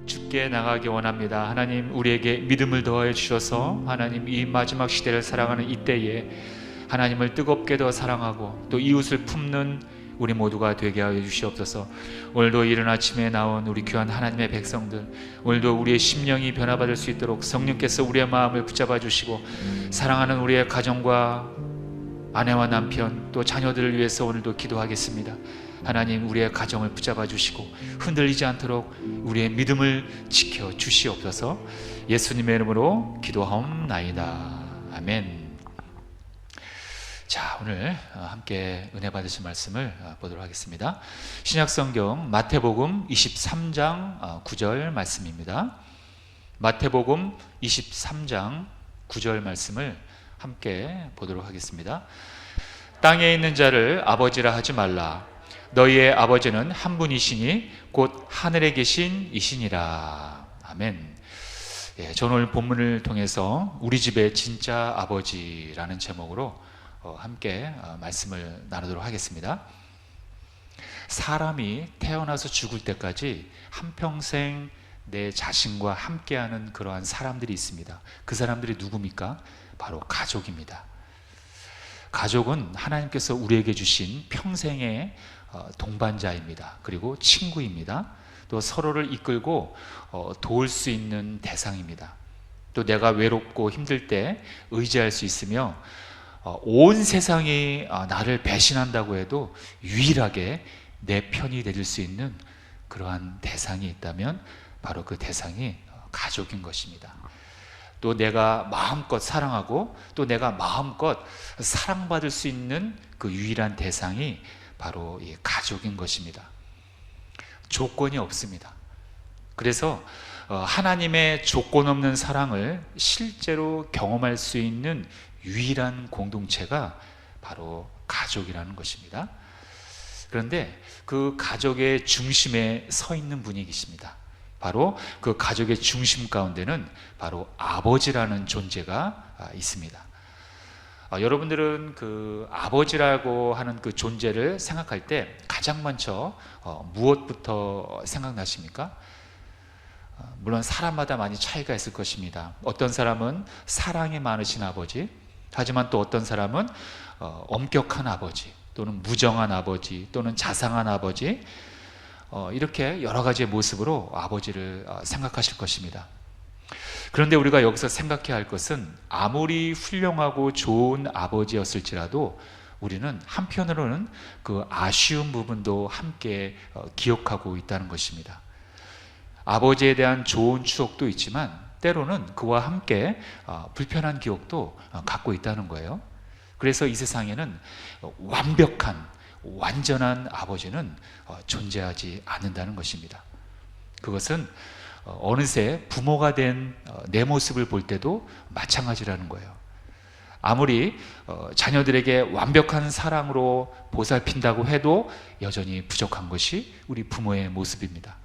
주께 나가기 원합니다. 하나님, 우리에게 믿음을 더해 주셔서 하나님, 이 마지막 시대를 살아가는 이때에 하나님을 뜨겁게 더 사랑하고 또 이웃을 품는 우리 모두가 되게 하여 주시옵소서. 오늘도 이른 아침에 나온 우리 귀한 하나님의 백성들, 오늘도 우리의 심령이 변화받을 수 있도록 성령께서 우리의 마음을 붙잡아 주시고 사랑하는 우리의 가정과 아내와 남편 또 자녀들을 위해서 오늘도 기도하겠습니다. 하나님, 우리의 가정을 붙잡아 주시고 흔들리지 않도록 우리의 믿음을 지켜 주시옵소서. 예수님의 이름으로 기도하옵나이다. 아멘. 자, 오늘 함께 은혜 받으실 말씀을 보도록 하겠습니다. 신약성경 마태복음 23장 9절 말씀입니다. 마태복음 23장 9절 말씀을 함께 보도록 하겠습니다. 땅에 있는 자를 아버지라 하지 말라. 너희의 아버지는 한 분이시니 곧 하늘에 계신 이시니라. 아멘. 저는 오늘 본문을 통해서 우리 집의 진짜 아버지라는 제목으로 함께 말씀을 나누도록 하겠습니다. 사람이 태어나서 죽을 때까지 한평생 내 자신과 함께하는 그러한 사람들이 있습니다. 그 사람들이 누굽니까? 바로 가족입니다. 가족은 하나님께서 우리에게 주신 평생의 동반자입니다. 그리고 친구입니다. 또 서로를 이끌고 도울 수 있는 대상입니다. 또 내가 외롭고 힘들 때 의지할 수 있으며 온 세상이 나를 배신한다고 해도 유일하게 내 편이 되줄 수 있는 그러한 대상이 있다면 바로 그 대상이 가족인 것입니다. 또 내가 마음껏 사랑하고 또 내가 마음껏 사랑받을 수 있는 그 유일한 대상이 바로 이 가족인 것입니다. 조건이 없습니다. 그래서 하나님의 조건 없는 사랑을 실제로 경험할 수 있는 유일한 공동체가 바로 가족이라는 것입니다. 그런데 그 가족의 중심에 서 있는 분이 계십니다. 바로 그 가족의 중심 가운데는 바로 아버지라는 존재가 있습니다. 여러분들은 그 아버지라고 하는 그 존재를 생각할 때 가장 먼저 무엇부터 생각나십니까? 물론 사람마다 많이 차이가 있을 것입니다. 어떤 사람은 사랑이 많으신 아버지, 하지만 또 어떤 사람은 엄격한 아버지, 또는 무정한 아버지, 또는 자상한 아버지, 이렇게 여러 가지의 모습으로 아버지를 생각하실 것입니다. 그런데 우리가 여기서 생각해야 할 것은 아무리 훌륭하고 좋은 아버지였을지라도 우리는 한편으로는 그 아쉬운 부분도 함께 기억하고 있다는 것입니다. 아버지에 대한 좋은 추억도 있지만 때로는 그와 함께 불편한 기억도 갖고 있다는 거예요. 그래서 이 세상에는 완벽한, 완전한 아버지는 존재하지 않는다는 것입니다. 그것은 어느새 부모가 된 내 모습을 볼 때도 마찬가지라는 거예요. 아무리 자녀들에게 완벽한 사랑으로 보살핀다고 해도 여전히 부족한 것이 우리 부모의 모습입니다.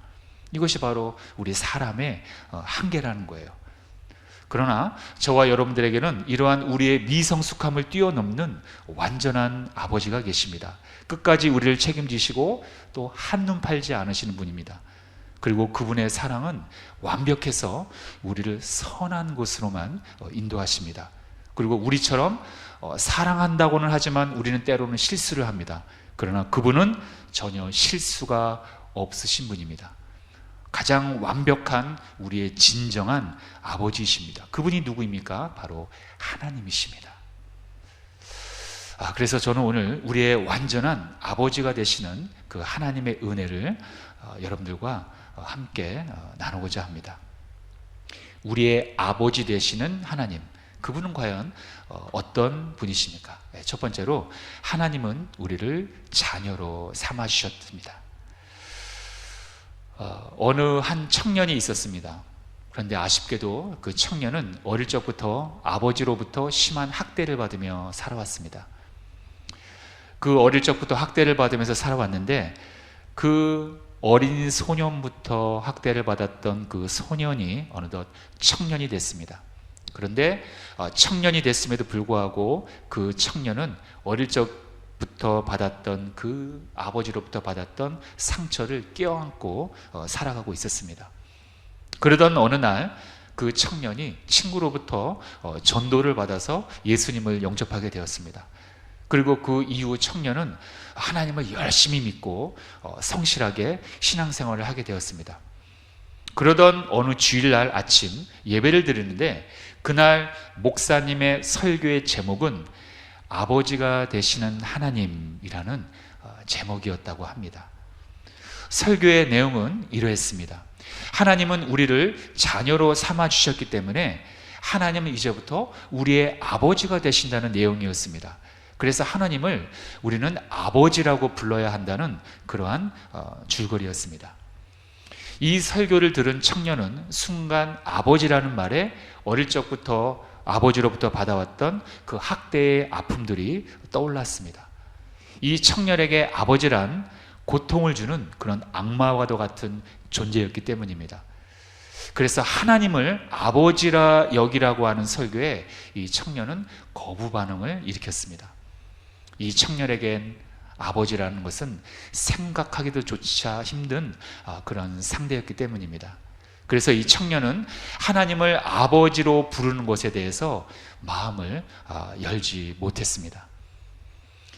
이것이 바로 우리 사람의 한계라는 거예요. 그러나 저와 여러분들에게는 이러한 우리의 미성숙함을 뛰어넘는 완전한 아버지가 계십니다. 끝까지 우리를 책임지시고 또 한눈 팔지 않으시는 분입니다. 그리고 그분의 사랑은 완벽해서 우리를 선한 곳으로만 인도하십니다. 그리고 우리처럼 사랑한다고는 하지만 우리는 때로는 실수를 합니다. 그러나 그분은 전혀 실수가 없으신 분입니다. 가장 완벽한 우리의 진정한 아버지이십니다. 그분이 누구입니까? 바로 하나님이십니다. 그래서 저는 오늘 우리의 완전한 아버지가 되시는 그 하나님의 은혜를 여러분들과 함께 나누고자 합니다. 우리의 아버지 되시는 하나님, 그분은 과연 어떤 분이십니까? 첫 번째로 하나님은 우리를 자녀로 삼아 주셨습니다. 어느 한 청년이 있었습니다. 그런데 아쉽게도 그 청년은 어릴 적부터 아버지로부터 심한 학대를 받으며 살아왔습니다. 그 어릴 적부터 학대를 받으면서 살아왔는데 그 어린 소년부터 학대를 받았던 그 소년이 어느덧 청년이 됐습니다. 그런데 청년이 됐음에도 불구하고 그 청년은 어릴 적부터 받았던 그 아버지로부터 받았던 상처를 껴안고 살아가고 있었습니다. 그러던 어느 날 그 청년이 친구로부터 전도를 받아서 예수님을 영접하게 되었습니다. 그리고 그 이후 청년은 하나님을 열심히 믿고 성실하게 신앙생활을 하게 되었습니다. 그러던 어느 주일날 아침 예배를 드리는데 그날 목사님의 설교의 제목은 아버지가 되시는 하나님이라는 제목이었다고 합니다. 설교의 내용은 이러했습니다. 하나님은 우리를 자녀로 삼아 주셨기 때문에 하나님은 이제부터 우리의 아버지가 되신다는 내용이었습니다. 그래서 하나님을 우리는 아버지라고 불러야 한다는 그러한 줄거리였습니다. 이 설교를 들은 청년은 순간 아버지라는 말에 어릴 적부터 아버지로부터 받아왔던 그 학대의 아픔들이 떠올랐습니다. 이 청년에게 아버지란 고통을 주는 그런 악마와도 같은 존재였기 때문입니다. 그래서 하나님을 아버지라 여기라고 하는 설교에 이 청년은 거부 반응을 일으켰습니다. 이 청년에겐 아버지라는 것은 생각하기도 조차 힘든 그런 상대였기 때문입니다. 그래서 이 청년은 하나님을 아버지로 부르는 것에 대해서 마음을 열지 못했습니다.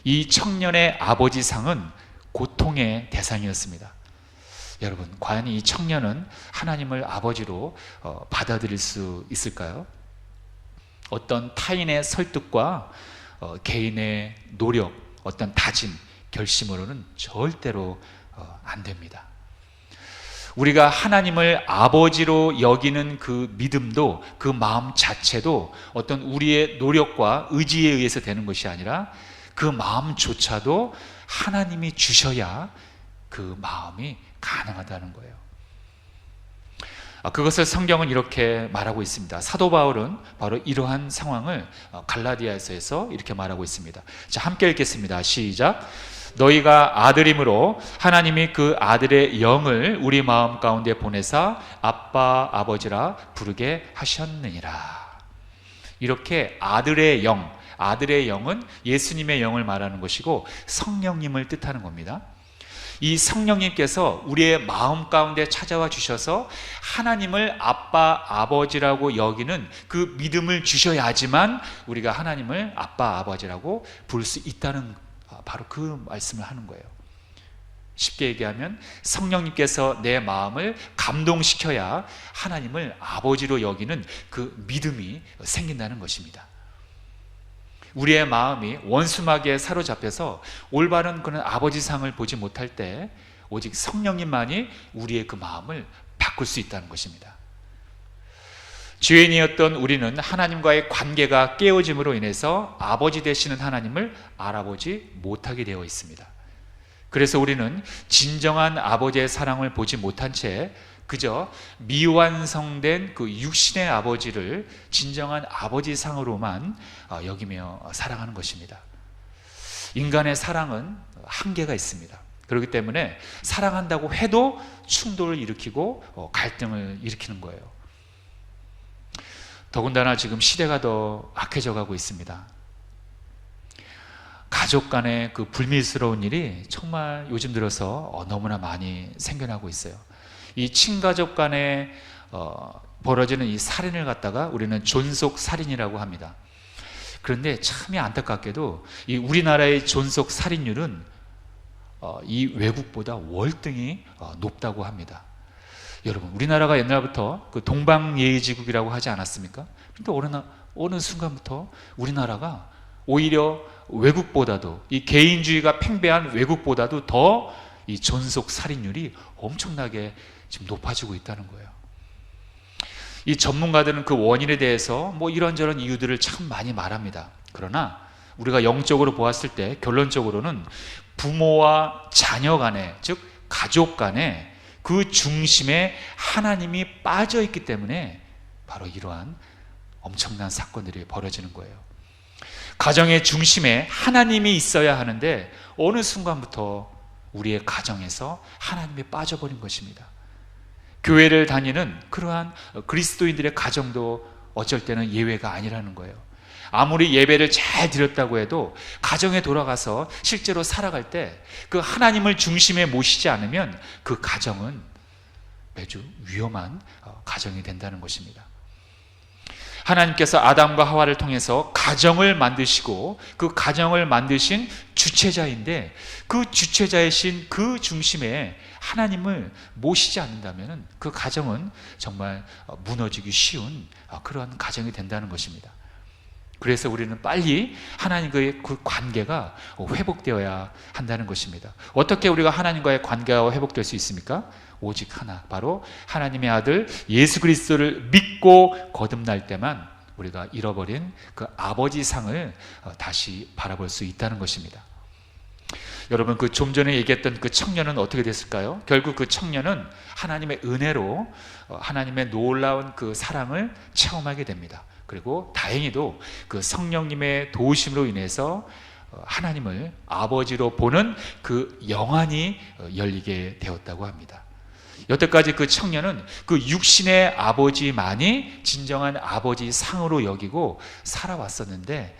이 청년의 아버지상은 고통의 대상이었습니다. 여러분, 과연 이 청년은 하나님을 아버지로 받아들일 수 있을까요? 어떤 타인의 설득과 개인의 노력, 어떤 다짐, 결심으로는 절대로 안 됩니다. 우리가 하나님을 아버지로 여기는 그 믿음도, 그 마음 자체도 어떤 우리의 노력과 의지에 의해서 되는 것이 아니라 그 마음조차도 하나님이 주셔야 그 마음이 가능하다는 거예요. 그것을 성경은 이렇게 말하고 있습니다. 사도 바울은 바로 이러한 상황을 갈라디아서에서 이렇게 말하고 있습니다. 자, 함께 읽겠습니다. 시작. 너희가 아들임으로 하나님이 그 아들의 영을 우리 마음 가운데 보내사 아빠 아버지라 부르게 하셨느니라. 이렇게 아들의 영은 예수님의 영을 말하는 것이고 성령님을 뜻하는 겁니다. 이 성령님께서 우리의 마음 가운데 찾아와 주셔서 하나님을 아빠 아버지라고 여기는 그 믿음을 주셔야지만 우리가 하나님을 아빠 아버지라고 부를 수 있다는 바로 그 말씀을 하는 거예요. 쉽게 얘기하면 성령님께서 내 마음을 감동시켜야 하나님을 아버지로 여기는 그 믿음이 생긴다는 것입니다. 우리의 마음이 원수마귀에 사로잡혀서 올바른 그런 아버지상을 보지 못할 때 오직 성령님만이 우리의 그 마음을 바꿀 수 있다는 것입니다. 죄인이었던 우리는 하나님과의 관계가 깨어짐으로 인해서 아버지 되시는 하나님을 알아보지 못하게 되어 있습니다. 그래서 우리는 진정한 아버지의 사랑을 보지 못한 채 그저 미완성된 그 육신의 아버지를 진정한 아버지 상으로만 여기며 살아가는 것입니다. 인간의 사랑은 한계가 있습니다. 그렇기 때문에 사랑한다고 해도 충돌을 일으키고 갈등을 일으키는 거예요. 더군다나 지금 시대가 더 악해져 가고 있습니다. 가족 간의 그 불미스러운 일이 정말 요즘 들어서 너무나 많이 생겨나고 있어요. 이 친가족 간에 벌어지는 이 살인을 갖다가 우리는 존속 살인이라고 합니다. 그런데 참이 안타깝게도 이 우리나라의 존속 살인율은 이 외국보다 월등히 높다고 합니다. 여러분, 우리나라가 옛날부터 그 동방예의지국이라고 하지 않았습니까? 그런데 어느 순간부터 우리나라가 오히려 외국보다도 이 개인주의가 팽배한 외국보다도 더 이 존속 살인율이 엄청나게 지금 높아지고 있다는 거예요. 이 전문가들은 그 원인에 대해서 뭐 이런저런 이유들을 참 많이 말합니다. 그러나 우리가 영적으로 보았을 때 결론적으로는 부모와 자녀 간에, 즉 가족 간에 그 중심에 하나님이 빠져 있기 때문에 바로 이러한 엄청난 사건들이 벌어지는 거예요. 가정의 중심에 하나님이 있어야 하는데 어느 순간부터 우리의 가정에서 하나님이 빠져버린 것입니다. 교회를 다니는 그러한 그리스도인들의 가정도 어쩔 때는 예외가 아니라는 거예요. 아무리 예배를 잘 드렸다고 해도 가정에 돌아가서 실제로 살아갈 때 그 하나님을 중심에 모시지 않으면 그 가정은 매주 위험한 가정이 된다는 것입니다. 하나님께서 아담과 하와를 통해서 가정을 만드시고 그 가정을 만드신 주체자인데 그 주체자이신 그 중심에 하나님을 모시지 않는다면 그 가정은 정말 무너지기 쉬운 그러한 가정이 된다는 것입니다. 그래서 우리는 빨리 하나님과의 그 관계가 회복되어야 한다는 것입니다. 어떻게 우리가 하나님과의 관계가 회복될 수 있습니까? 오직 하나, 바로 하나님의 아들 예수 그리스도를 믿고 거듭날 때만 우리가 잃어버린 그 아버지 상을 다시 바라볼 수 있다는 것입니다. 여러분, 그 좀 전에 얘기했던 그 청년은 어떻게 됐을까요? 결국 그 청년은 하나님의 은혜로 하나님의 놀라운 그 사랑을 체험하게 됩니다. 그리고 다행히도 그 성령님의 도우심으로 인해서 하나님을 아버지로 보는 그 영안이 열리게 되었다고 합니다. 여태까지 그 청년은 그 육신의 아버지만이 진정한 아버지 상으로 여기고 살아왔었는데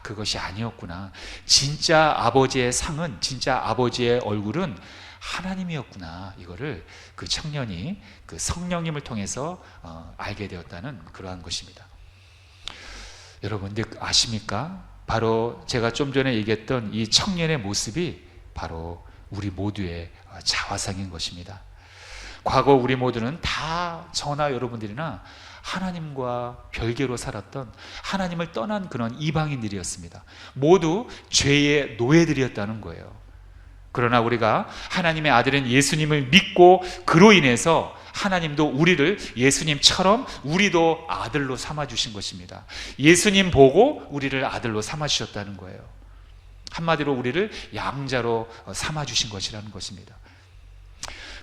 그것이 아니었구나. 진짜 아버지의 상은, 진짜 아버지의 얼굴은 하나님이었구나. 이거를 그 청년이 그 성령님을 통해서 알게 되었다는 그러한 것입니다. 여러분, 근데 아십니까? 바로 제가 좀 전에 얘기했던 이 청년의 모습이 바로 우리 모두의 자화상인 것입니다. 과거 우리 모두는 다 저나 여러분들이나 하나님과 별개로 살았던, 하나님을 떠난 그런 이방인들이었습니다. 모두 죄의 노예들이었다는 거예요. 그러나 우리가 하나님의 아들인 예수님을 믿고 그로 인해서 하나님도 우리를 예수님처럼 우리도 아들로 삼아주신 것입니다. 예수님 보고 우리를 아들로 삼아주셨다는 거예요. 한마디로 우리를 양자로 삼아주신 것이라는 것입니다.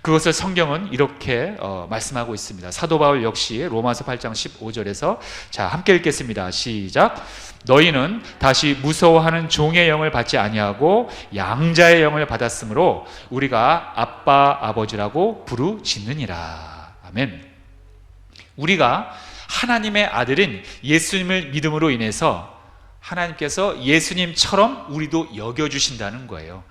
그것을 성경은 이렇게 말씀하고 있습니다. 사도 바울 역시 로마서 8장 15절에서 자, 함께 읽겠습니다. 시작. 너희는 다시 무서워하는 종의 영을 받지 아니하고 양자의 영을 받았으므로 우리가 아빠 아버지라고 부르짖느니라. 아멘. 우리가 하나님의 아들인 예수님을 믿음으로 인해서 하나님께서 예수님처럼 우리도 여겨주신다는 거예요.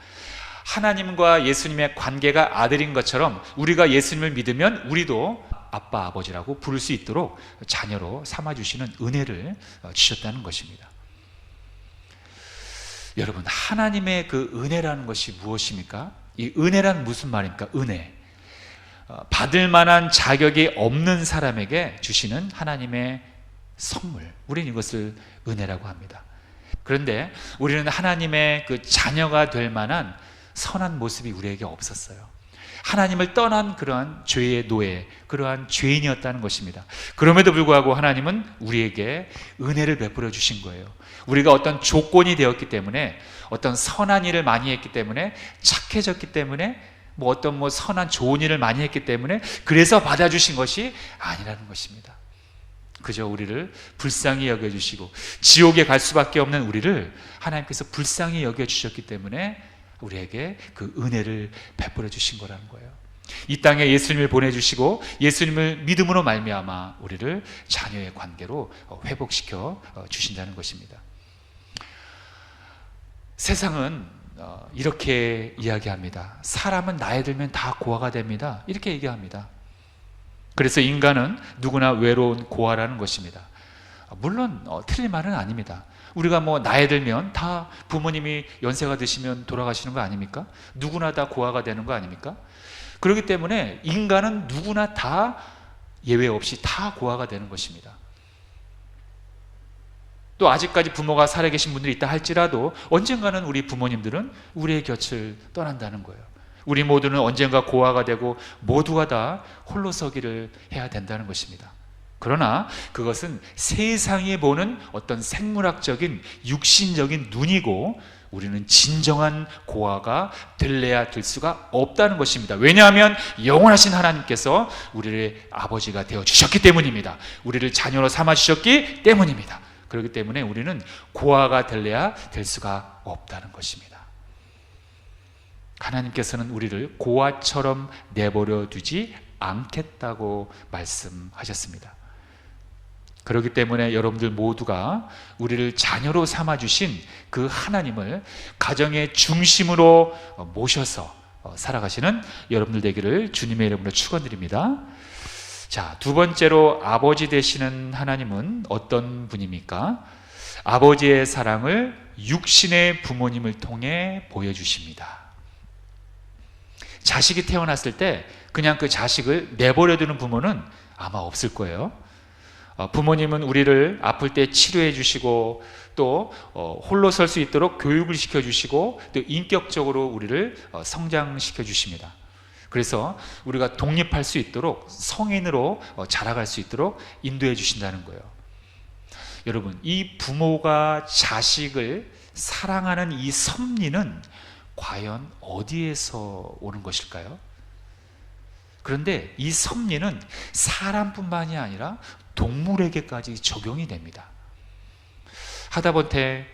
하나님과 예수님의 관계가 아들인 것처럼 우리가 예수님을 믿으면 우리도 아빠 아버지라고 부를 수 있도록 자녀로 삼아주시는 은혜를 주셨다는 것입니다. 여러분, 하나님의 그 은혜라는 것이 무엇입니까? 이 은혜란 무슨 말입니까? 은혜, 받을 만한 자격이 없는 사람에게 주시는 하나님의 선물, 우리는 이것을 은혜라고 합니다. 그런데 우리는 하나님의 그 자녀가 될 만한 선한 모습이 우리에게 없었어요. 하나님을 떠난 그러한 죄의 노예, 그러한 죄인이었다는 것입니다. 그럼에도 불구하고 하나님은 우리에게 은혜를 베풀어 주신 거예요. 우리가 어떤 조건이 되었기 때문에, 어떤 선한 일을 많이 했기 때문에, 착해졌기 때문에, 어떤 선한 좋은 일을 많이 했기 때문에 그래서 받아주신 것이 아니라는 것입니다. 그저 우리를 불쌍히 여겨주시고 지옥에 갈 수밖에 없는 우리를 하나님께서 불쌍히 여겨주셨기 때문에 우리에게 그 은혜를 베풀어 주신 거라는 거예요. 이 땅에 예수님을 보내주시고 예수님을 믿음으로 말미암아 우리를 자녀의 관계로 회복시켜 주신다는 것입니다. 세상은 이렇게 이야기합니다. 사람은 나이 들면 다 고아가 됩니다. 이렇게 얘기합니다. 그래서 인간은 누구나 외로운 고아라는 것입니다. 물론 틀린 말은 아닙니다. 우리가 나이 들면 다 부모님이 연세가 드시면 돌아가시는 거 아닙니까? 누구나 다 고아가 되는 거 아닙니까? 그렇기 때문에 인간은 누구나 다 예외 없이 다 고아가 되는 것입니다. 또 아직까지 부모가 살아계신 분들이 있다 할지라도 언젠가는 우리 부모님들은 우리의 곁을 떠난다는 거예요. 우리 모두는 언젠가 고아가 되고 모두가 다 홀로 서기를 해야 된다는 것입니다. 그러나 그것은 세상이 보는 어떤 생물학적인 육신적인 눈이고 우리는 진정한 고아가 될래야 될 수가 없다는 것입니다. 왜냐하면 영원하신 하나님께서 우리의 아버지가 되어주셨기 때문입니다. 우리를 자녀로 삼아주셨기 때문입니다. 그렇기 때문에 우리는 고아가 될래야 될 수가 없다는 것입니다. 하나님께서는 우리를 고아처럼 내버려 두지 않겠다고 말씀하셨습니다. 그렇기 때문에 여러분들 모두가 우리를 자녀로 삼아주신 그 하나님을 가정의 중심으로 모셔서 살아가시는 여러분들 되기를 주님의 이름으로 축원드립니다. 자, 두 번째로 아버지 되시는 하나님은 어떤 분입니까? 아버지의 사랑을 육신의 부모님을 통해 보여주십니다. 자식이 태어났을 때 그냥 그 자식을 내버려두는 부모는 아마 없을 거예요. 부모님은 우리를 아플 때 치료해 주시고 또 홀로 설 수 있도록 교육을 시켜 주시고 또 인격적으로 우리를 성장시켜 주십니다. 그래서 우리가 독립할 수 있도록 성인으로 자라갈 수 있도록 인도해 주신다는 거예요. 여러분, 이 부모가 자식을 사랑하는 이 섭리는 과연 어디에서 오는 것일까요? 그런데 이 섭리는 사람뿐만이 아니라 동물에게까지 적용이 됩니다. 하다못해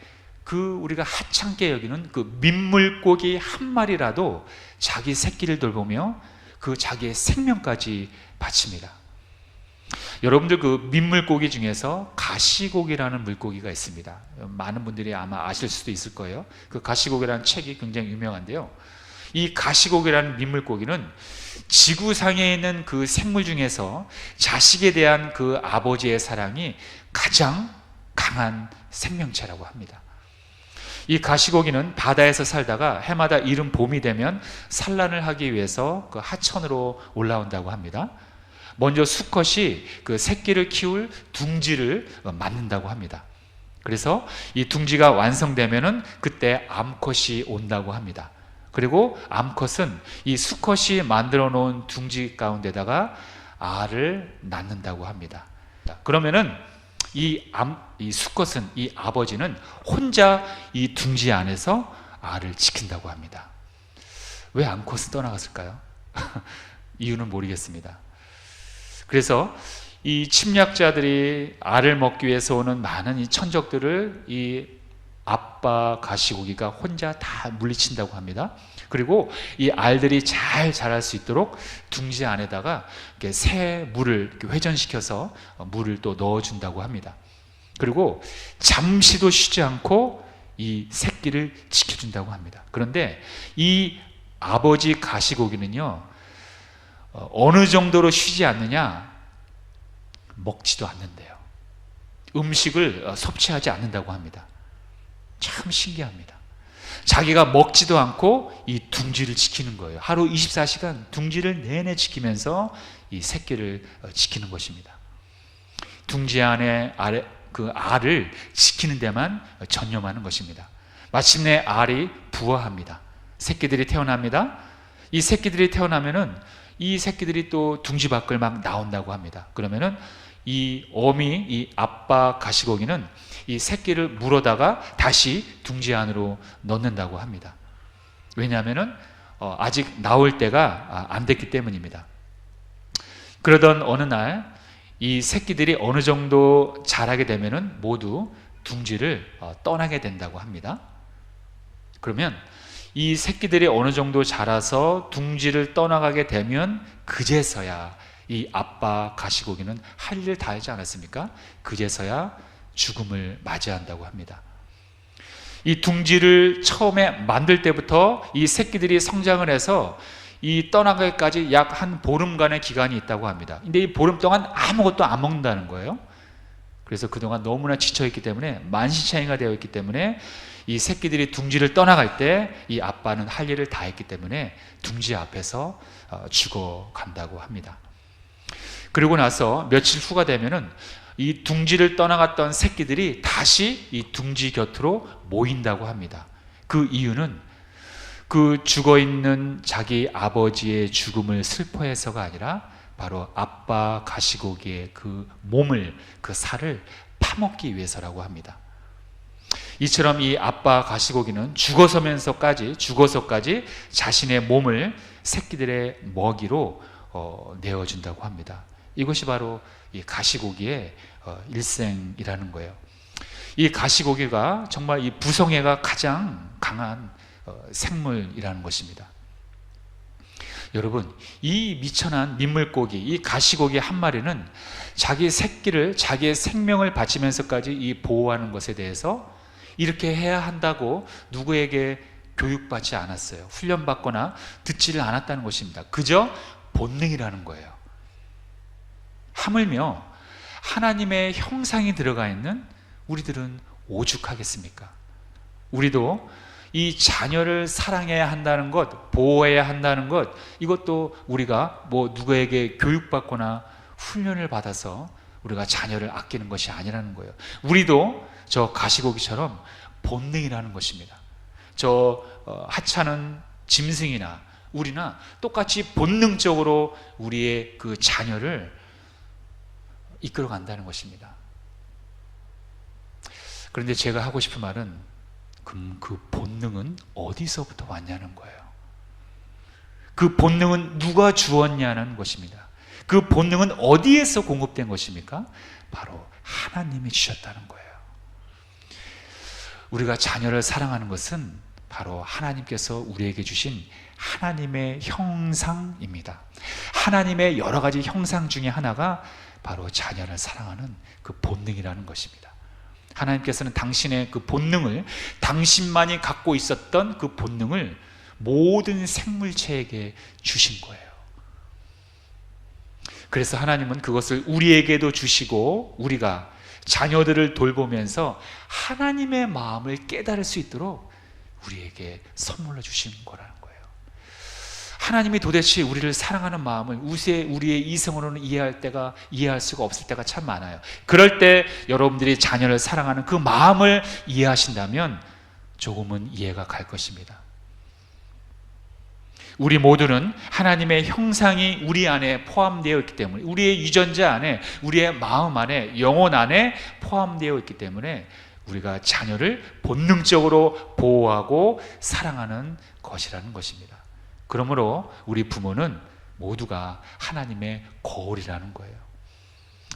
우리가 하찮게 여기는 그 민물고기 한 마리라도 자기 새끼를 돌보며 그 자기의 생명까지 바칩니다. 여러분들 그 민물고기 중에서 가시고기라는 물고기가 있습니다. 많은 분들이 아마 아실 수도 있을 거예요. 그 가시고기라는 책이 굉장히 유명한데요. 이 가시고기라는 민물고기는 지구상에 있는 그 생물 중에서 자식에 대한 그 아버지의 사랑이 가장 강한 생명체라고 합니다. 이 가시고기는 바다에서 살다가 해마다 이른 봄이 되면 산란을 하기 위해서 그 하천으로 올라온다고 합니다. 먼저 수컷이 그 새끼를 키울 둥지를 맞는다고 합니다. 그래서 이 둥지가 완성되면은 그때 암컷이 온다고 합니다. 그리고 암컷은 이 수컷이 만들어 놓은 둥지 가운데다가 알을 낳는다고 합니다. 그러면은 이 수컷은, 이 아버지는 혼자 이 둥지 안에서 알을 지킨다고 합니다. 왜 암컷은 떠나갔을까요? 이유는 모르겠습니다. 그래서 이 침략자들이 알을 먹기 위해서 오는 많은 이 천적들을 이 아빠 가시고기가 혼자 다 물리친다고 합니다. 그리고 이 알들이 잘 자랄 수 있도록 둥지 안에다가 새 물을 회전시켜서 물을 또 넣어준다고 합니다. 그리고 잠시도 쉬지 않고 이 새끼를 지켜준다고 합니다. 그런데 이 아버지 가시고기는요, 어느 정도로 쉬지 않느냐? 먹지도 않는데요. 음식을 섭취하지 않는다고 합니다. 참 신기합니다. 자기가 먹지도 않고 이 둥지를 지키는 거예요. 하루 24시간 둥지를 내내 지키면서 이 새끼를 지키는 것입니다. 둥지 안에 그 알을 지키는 데만 전념하는 것입니다. 마침내 알이 부화합니다. 새끼들이 태어납니다. 이 새끼들이 태어나면은 이 새끼들이 또 둥지 밖을 막 나온다고 합니다. 그러면은 이 어미, 이 아빠 가시고기는 이 새끼를 물어다가 다시 둥지 안으로 넣는다고 합니다. 왜냐하면은 아직 나올 때가 안 됐기 때문입니다. 그러던 어느 날 이 새끼들이 어느 정도 자라게 되면은 모두 둥지를 떠나게 된다고 합니다. 그러면 이 새끼들이 어느 정도 자라서 둥지를 떠나가게 되면 그제서야 이 아빠 가시고기는 할 일을 다 하지 않았습니까? 그제서야 죽음을 맞이한다고 합니다. 이 둥지를 처음에 만들 때부터 이 새끼들이 성장을 해서 이 떠나가기까지 약 한 보름간의 기간이 있다고 합니다. 근데 이 보름 동안 아무것도 안 먹는다는 거예요. 그래서 그동안 너무나 지쳐있기 때문에 만신창이가 되어 있기 때문에 이 새끼들이 둥지를 떠나갈 때 이 아빠는 할 일을 다 했기 때문에 둥지 앞에서 죽어간다고 합니다. 그리고 나서 며칠 후가 되면은 이 둥지를 떠나갔던 새끼들이 다시 이 둥지 곁으로 모인다고 합니다. 그 이유는 그 죽어있는 자기 아버지의 죽음을 슬퍼해서가 아니라 바로 아빠 가시고기의 그 몸을, 그 살을 파먹기 위해서라고 합니다. 이처럼 이 아빠 가시고기는 죽어서까지 자신의 몸을 새끼들의 먹이로 내어준다고 합니다. 이것이 바로 이 가시고기의 일생이라는 거예요. 이 가시고기가 정말 이 부성애가 가장 강한 생물이라는 것입니다. 여러분, 이 미천한 민물고기, 이 가시고기 한 마리는 자기 새끼를, 자기의 생명을 바치면서까지 이 보호하는 것에 대해서 이렇게 해야 한다고 누구에게 교육받지 않았어요. 훈련받거나 듣지를 않았다는 것입니다. 그저 본능이라는 거예요. 하물며 하나님의 형상이 들어가 있는 우리들은 오죽하겠습니까? 우리도 이 자녀를 사랑해야 한다는 것, 보호해야 한다는 것, 이것도 우리가 누구에게 교육받거나 훈련을 받아서 우리가 자녀를 아끼는 것이 아니라는 거예요. 우리도 저 가시고기처럼 본능이라는 것입니다. 저 하찮은 짐승이나 우리나 똑같이 본능적으로 우리의 그 자녀를 이끌어 간다는 것입니다. 그런데 제가 하고 싶은 말은 그럼 그 본능은 어디서부터 왔냐는 거예요. 그 본능은 누가 주었냐는 것입니다. 그 본능은 어디에서 공급된 것입니까? 바로 하나님이 주셨다는 거예요. 우리가 자녀를 사랑하는 것은 바로 하나님께서 우리에게 주신 하나님의 형상입니다. 하나님의 여러 가지 형상 중에 하나가 바로 자녀를 사랑하는 그 본능이라는 것입니다. 하나님께서는 당신의 그 본능을, 당신만이 갖고 있었던 그 본능을 모든 생물체에게 주신 거예요. 그래서 하나님은 그것을 우리에게도 주시고 우리가 자녀들을 돌보면서 하나님의 마음을 깨달을 수 있도록 우리에게 선물로 주신 거라는 거예요. 하나님이 도대체 우리를 사랑하는 마음을 우리의 이성으로는 이해할 수가 없을 때가 참 많아요. 그럴 때 여러분들이 자녀를 사랑하는 그 마음을 이해하신다면 조금은 이해가 갈 것입니다. 우리 모두는 하나님의 형상이 우리 안에 포함되어 있기 때문에, 우리의 유전자 안에, 우리의 마음 안에, 영혼 안에 포함되어 있기 때문에 우리가 자녀를 본능적으로 보호하고 사랑하는 것이라는 것입니다. 그러므로 우리 부모는 모두가 하나님의 거울이라는 거예요.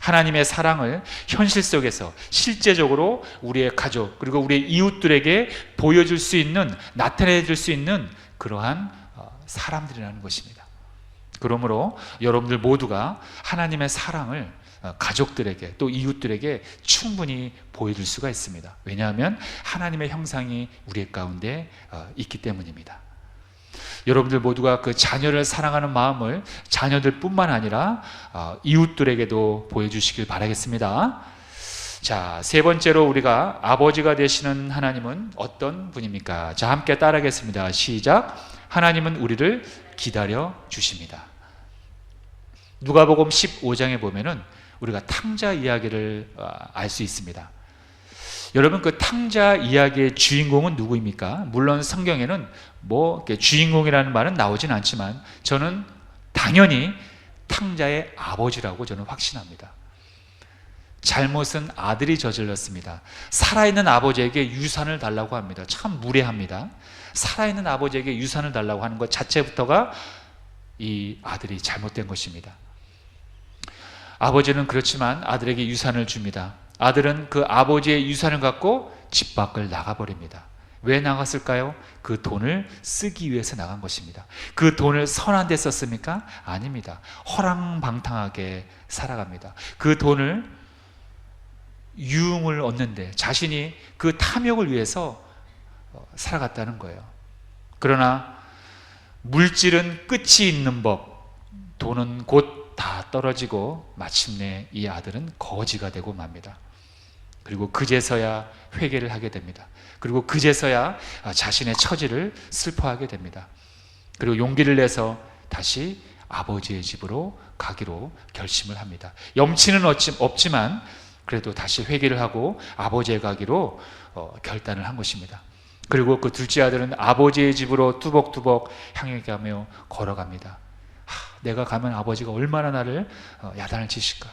하나님의 사랑을 현실 속에서 실제적으로 우리의 가족 그리고 우리의 이웃들에게 보여줄 수 있는, 나타내줄 수 있는 그러한 사람들이라는 것입니다. 그러므로 여러분들 모두가 하나님의 사랑을 가족들에게 또 이웃들에게 충분히 보여줄 수가 있습니다. 왜냐하면 하나님의 형상이 우리 가운데 있기 때문입니다. 여러분들 모두가 그 자녀를 사랑하는 마음을 자녀들뿐만 아니라 이웃들에게도 보여주시길 바라겠습니다. 자, 세 번째로 우리가 아버지가 되시는 하나님은 어떤 분입니까? 자, 함께 따라하겠습니다. 시작. 하나님은 우리를 기다려 주십니다. 누가복음 15장에 보면은 우리가 탕자 이야기를 알 수 있습니다. 여러분, 그 탕자 이야기의 주인공은 누구입니까? 물론 성경에는 주인공이라는 말은 나오진 않지만 저는 당연히 탕자의 아버지라고 저는 확신합니다. 잘못은 아들이 저질렀습니다. 살아있는 아버지에게 유산을 달라고 합니다. 참 무례합니다. 살아있는 아버지에게 유산을 달라고 하는 것 자체부터가 이 아들이 잘못된 것입니다. 아버지는 그렇지만 아들에게 유산을 줍니다. 아들은 그 아버지의 유산을 갖고 집 밖을 나가버립니다. 왜 나갔을까요? 그 돈을 쓰기 위해서 나간 것입니다. 그 돈을 선한 데 썼습니까? 아닙니다. 허랑방탕하게 살아갑니다. 그 돈을 유흥을 얻는데 자신이 그 탐욕을 위해서 살아갔다는 거예요. 그러나 물질은 끝이 있는 법, 돈은 곧 다 떨어지고 마침내 이 아들은 거지가 되고 맙니다. 그리고 그제서야 회개를 하게 됩니다. 그리고 그제서야 자신의 처지를 슬퍼하게 됩니다. 그리고 용기를 내서 다시 아버지의 집으로 가기로 결심을 합니다. 염치는 없지만 그래도 다시 회개를 하고 아버지의 가기로 결단을 한 것입니다. 그리고 그 둘째 아들은 아버지의 집으로 뚜벅뚜벅 향해 가며 걸어갑니다. 내가 가면 아버지가 얼마나 나를 야단을 치실까.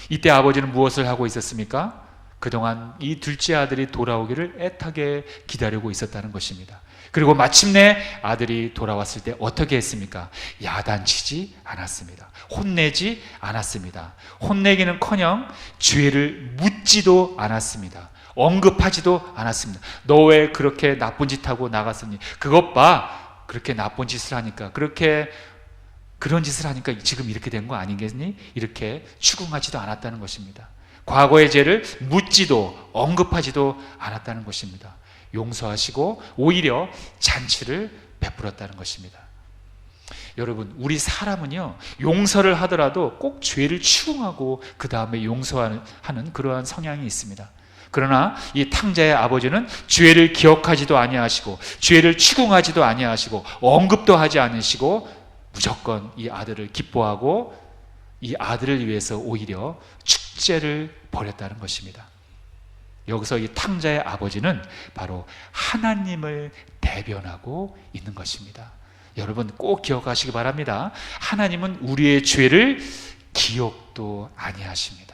이때 아버지는 무엇을 하고 있었습니까? 그동안 이 둘째 아들이 돌아오기를 애타게 기다리고 있었다는 것입니다. 그리고 마침내 아들이 돌아왔을 때 어떻게 했습니까? 야단치지 않았습니다. 혼내지 않았습니다. 혼내기는커녕 죄를 묻지도 않았습니다. 언급하지도 않았습니다. 너 왜 그렇게 나쁜 짓 하고 나갔었니? 그것 봐, 그렇게 나쁜 짓을 하니까, 그런 짓을 하니까 지금 이렇게 된 거 아니겠니? 이렇게 추궁하지도 않았다는 것입니다. 과거의 죄를 묻지도 언급하지도 않았다는 것입니다. 용서하시고 오히려 잔치를 베풀었다는 것입니다. 여러분, 우리 사람은요, 용서를 하더라도 꼭 죄를 추궁하고 그 다음에 용서하는 그러한 성향이 있습니다. 그러나 이 탕자의 아버지는 죄를 기억하지도 아니하시고 죄를 추궁하지도 아니하시고 언급도 하지 않으시고 무조건 이 아들을 기뻐하고 이 아들을 위해서 오히려 축제를 벌였다는 것입니다. 여기서 이 탕자의 아버지는 바로 하나님을 대변하고 있는 것입니다. 여러분 꼭 기억하시기 바랍니다. 하나님은 우리의 죄를 기억도 아니하십니다.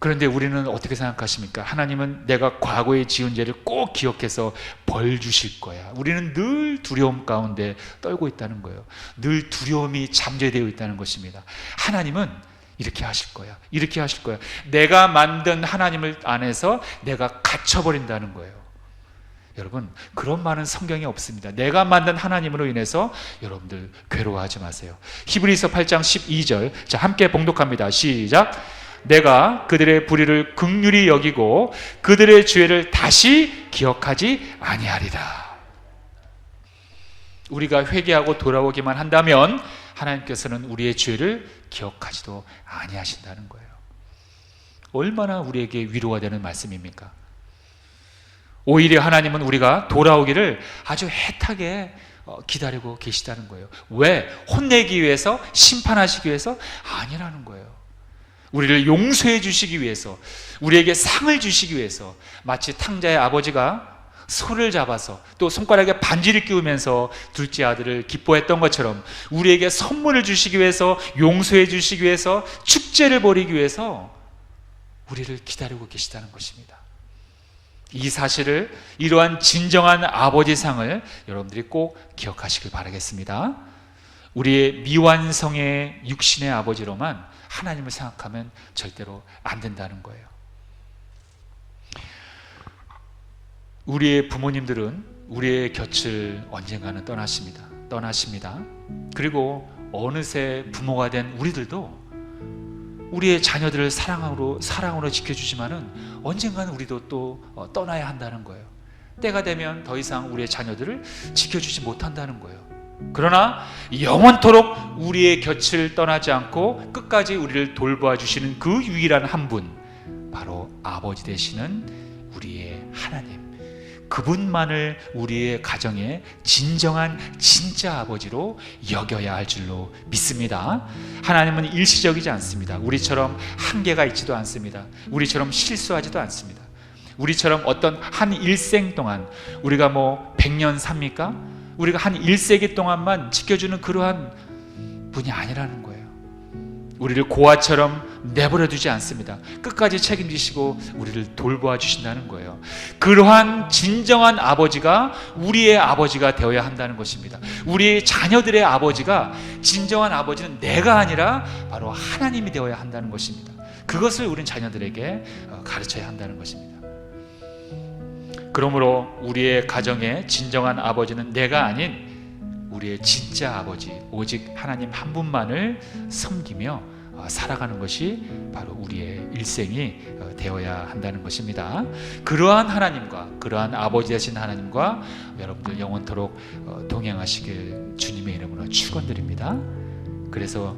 그런데 우리는 어떻게 생각하십니까? 하나님은 내가 과거에 지은 죄를 꼭 기억해서 벌 주실 거야. 우리는 늘 두려움 가운데 떨고 있다는 거예요. 늘 두려움이 잠재되어 있다는 것입니다. 하나님은 이렇게 하실 거야. 이렇게 하실 거야. 내가 만든 하나님을 안에서 내가 갇혀버린다는 거예요. 여러분, 그런 말은 성경에 없습니다. 내가 만든 하나님으로 인해서 여러분들 괴로워하지 마세요. 히브리서 8장 12절, 자 함께 봉독합니다. 시작. 내가 그들의 불의를 긍휼히 여기고 그들의 죄를 다시 기억하지 아니하리라. 우리가 회개하고 돌아오기만 한다면 하나님께서는 우리의 죄를 기억하지도 아니하신다는 거예요. 얼마나 우리에게 위로가 되는 말씀입니까? 오히려 하나님은 우리가 돌아오기를 아주 애타게 기다리고 계시다는 거예요. 왜? 혼내기 위해서? 심판하시기 위해서? 아니라는 거예요. 우리를 용서해 주시기 위해서, 우리에게 상을 주시기 위해서, 마치 탕자의 아버지가 소를 잡아서 또 손가락에 반지를 끼우면서 둘째 아들을 기뻐했던 것처럼 우리에게 선물을 주시기 위해서, 용서해 주시기 위해서, 축제를 벌이기 위해서 우리를 기다리고 계시다는 것입니다. 이 사실을, 이러한 진정한 아버지상을 여러분들이 꼭 기억하시길 바라겠습니다. 우리의 미완성의 육신의 아버지로만 하나님을 생각하면 절대로 안 된다는 거예요. 우리의 부모님들은 우리의 곁을 언젠가는 떠나십니다. 그리고 어느새 부모가 된 우리들도 우리의 자녀들을 사랑으로 지켜주지만은 언젠가는 우리도 또 떠나야 한다는 거예요. 때가 되면 더 이상 우리의 자녀들을 지켜주지 못한다는 거예요. 그러나 영원토록 우리의 곁을 떠나지 않고 끝까지 우리를 돌보아 주시는 그 유일한 한 분, 바로 아버지 되시는 우리의 하나님, 그분만을 우리의 가정의 진정한 진짜 아버지로 여겨야 할 줄로 믿습니다. 하나님은 일시적이지 않습니다. 우리처럼 한계가 있지도 않습니다. 우리처럼 실수하지도 않습니다. 우리처럼 어떤 한 일생 동안, 우리가 100년 삽니까? 우리가 한 1세기 동안만 지켜주는 그러한 분이 아니라는 거예요. 우리를 고아처럼 내버려 두지 않습니다. 끝까지 책임지시고 우리를 돌보아 주신다는 거예요. 그러한 진정한 아버지가 우리의 아버지가 되어야 한다는 것입니다. 우리의 자녀들의 아버지가, 진정한 아버지는 내가 아니라 바로 하나님이 되어야 한다는 것입니다. 그것을 우린 자녀들에게 가르쳐야 한다는 것입니다. 그러므로 우리의 가정의 진정한 아버지는 내가 아닌 우리의 진짜 아버지, 오직 하나님 한 분만을 섬기며 살아가는 것이 바로 우리의 일생이 되어야 한다는 것입니다. 그러한 하나님과, 그러한 아버지 되신 하나님과 여러분들 영원토록 동행하시길 주님의 이름으로 축원드립니다. 그래서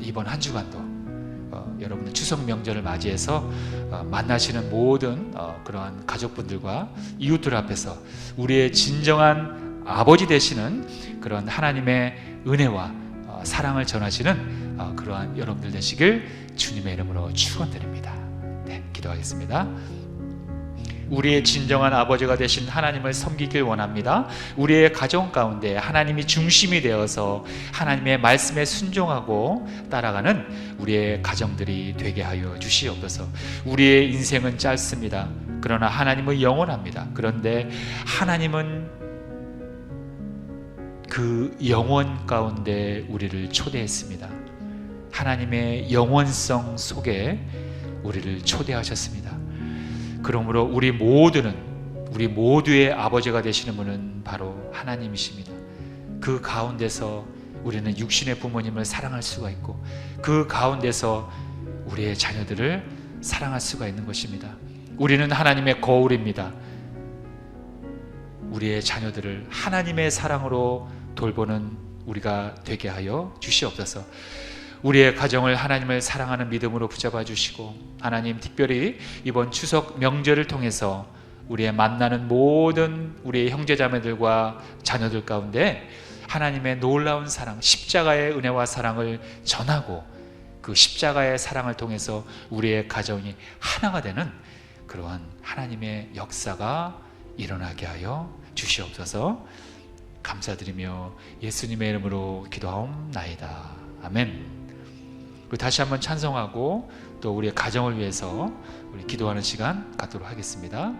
이번 한 주간도 여러분들 추석 명절을 맞이해서 만나시는 모든 그러한 가족분들과 이웃들 앞에서 우리의 진정한 아버지 되시는 그런 하나님의 은혜와 사랑을 전하시는 그러한 여러분들 되시길 주님의 이름으로 축원드립니다. 네, 기도하겠습니다. 우리의 진정한 아버지가 되신 하나님을 섬기길 원합니다. 우리의 가정 가운데 하나님이 중심이 되어서 하나님의 말씀에 순종하고 따라가는 우리의 가정들이 되게 하여 주시옵소서. 우리의 인생은 짧습니다. 그러나 하나님은 영원합니다. 그런데 하나님은 그 영원 가운데 우리를 초대했습니다. 하나님의 영원성 속에 우리를 초대하셨습니다. 그러므로 우리 모두의 아버지가 되시는 분은 바로 하나님이십니다. 그 가운데서 우리는 육신의 부모님을 사랑할 수가 있고, 그 가운데서 우리의 자녀들을 사랑할 수가 있는 것입니다. 우리는 하나님의 거울입니다. 우리의 자녀들을 하나님의 사랑으로 돌보는 우리가 되게 하여 주시옵소서. 우리의 가정을 하나님을 사랑하는 믿음으로 붙잡아 주시고, 하나님 특별히 이번 추석 명절을 통해서 우리의 만나는 모든 우리의 형제자매들과 자녀들 가운데 하나님의 놀라운 사랑, 십자가의 은혜와 사랑을 전하고, 그 십자가의 사랑을 통해서 우리의 가정이 하나가 되는 그러한 하나님의 역사가 일어나게 하여 주시옵소서. 감사드리며 예수님의 이름으로 기도하옵나이다. 아멘. 다시 한번 찬송하고 또 우리의 가정을 위해서 우리 기도하는 시간 갖도록 하겠습니다.